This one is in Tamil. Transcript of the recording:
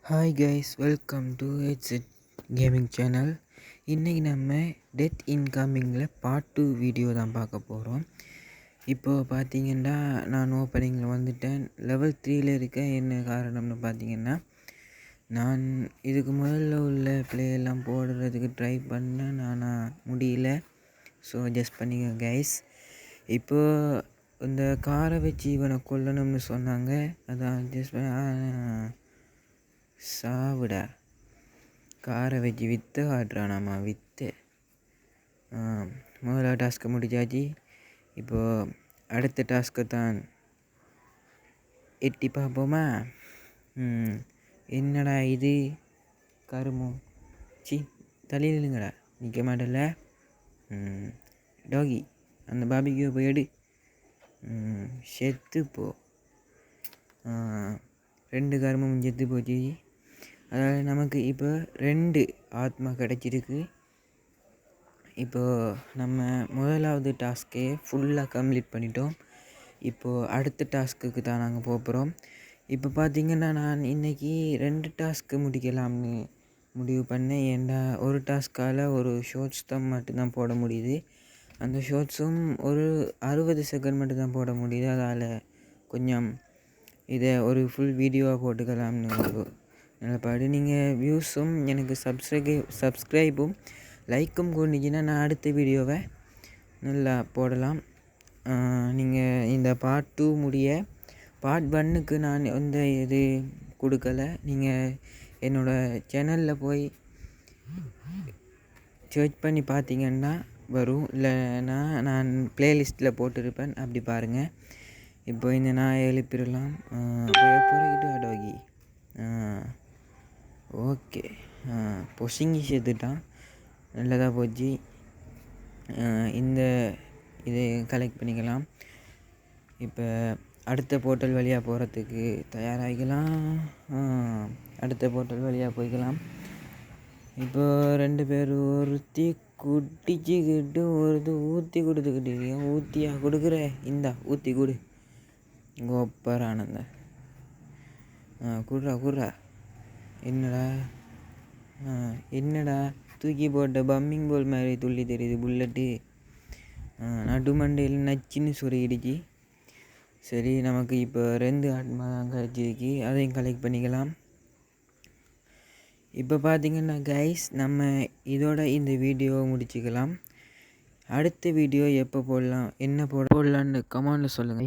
Hi guys, welcome to headset gaming channel. இன்றைக்கி நம்ம டெத் இன்கமிங்கில் பார்ட் 2 வீடியோ தான் பார்க்க போகிறோம். இப்போது பார்த்தீங்கன்னா நான் ஓப்பனிங்கில் வந்துட்டேன். லெவல் 3ல் இருக்க. என்ன காரணம்னு பார்த்தீங்கன்னா, நான் இதுக்கு முதல்ல உள்ள பிளேயெல்லாம் போடுறதுக்கு ட்ரை பண்ணேன், ஆனால் முடியல. ஸோ ஜஸ்ட் பண்ணிங்க கைஸ். இப்போது இந்த காரை வச்சு இவனை கொல்லணும்னு சொன்னாங்க. அதான் ஜஸ்ட் சாவுடா. காரை வச்சு விற்று காட்டுறானாமா, விற்று. முதல்ல டாஸ்க்கை முடிச்சாச்சு. இப்போது அடுத்த டாஸ்க்கை தான் எட்டி பார்ப்போமா. என்னடா இது கருமோ, சி தலையில் இல்லைங்கடா, நிற்க மாட்டல. டாகி, அந்த பாபிக்கு போய் எடு. செத்துப்போ. 2 கருமும் செத்து போச்சு. அதாவது நமக்கு இப்போ 2 ஆத்மா கிடச்சிருக்கு. இப்போது நம்ம முதலாவது டாஸ்க்கே ஃபுல்லாக கம்ப்ளீட் பண்ணிட்டோம். இப்போது அடுத்த டாஸ்க்குக்கு தான் நாங்கள் போகிறோம். இப்போ பார்த்திங்கன்னா நான் இன்றைக்கி 2 டாஸ்க்கு முடிக்கலாம்னு முடிவு பண்ணேன். ஏன்டா ஒரு டாஸ்க்கால் ஒரு ஷார்ட்ஸ் தான் மட்டும்தான் போட முடியுது. அந்த ஷார்ட்ஸும் ஒரு 60 செகண்ட் மட்டும்தான் போட முடியுது. அதால் கொஞ்சம் இதை ஒரு ஃபுல் வீடியோவாக போட்டுக்கலாம்னு ஒரு நிலப்பாடு. நீங்கள் வியூஸும் எனக்கு சப்ஸ்கிரைபும் லைக்கும் கொண்டுச்சின்னா நான் அடுத்த வீடியோவை நல்லா போடலாம். நீங்கள் இந்த பார்ட் 2 முடிய பார்ட் 1க்கு நான் எந்த இது கொடுக்கல. நீங்கள் என்னோடய சேனலில் போய் சர்ச் பண்ணி பார்த்தீங்கன்னா வரும், இல்லைன்னா நான் ப்ளேலிஸ்ட்டில் போட்டிருப்பேன், அப்படி பாருங்கள். இப்போ இந்த நான் எழுப்பிடலாம். போய்கிட்டு அடோகி. ஓகே, பொசிங்கி சேர்த்துட்டான், நல்லதாக போச்சு. இந்த இதை கலெக்ட் பண்ணிக்கலாம். இப்போ அடுத்த போர்ட்டல் வழியாக போகிறதுக்கு தயாராகிக்கலாம். அடுத்த போர்ட்டல் வழியாக போய்க்கலாம். இப்போ 2 பேர் ஒருத்தி குட்டிச்சிக்கிட்டு ஒரு ஊற்றி கொடுத்துக்கிட்டு ஊற்றியா கொடுக்குற, இந்தா ஊற்றி கொடு. கோப்பர் ஆனந்த குட்ரா. என்னடா தூக்கி போட்ட பம்மிங் போல் மாதிரி துள்ளி தெரியுது புல்லட்டு. நடுமண்டையில் நச்சுன்னு சொருகிடுச்சு. சரி, நமக்கு இப்போ 2 ஆத்மா தான் கிடச்சிருக்கு, அதையும் கலெக்ட் பண்ணிக்கலாம். இப்போ பார்த்திங்கன்னா கைஸ், நம்ம இதோட இந்த வீடியோவை முடிச்சுக்கலாம். அடுத்த வீடியோ எப்போ போடலாம், என்ன போடலான்னு கமெண்டில் சொல்லுங்கள்.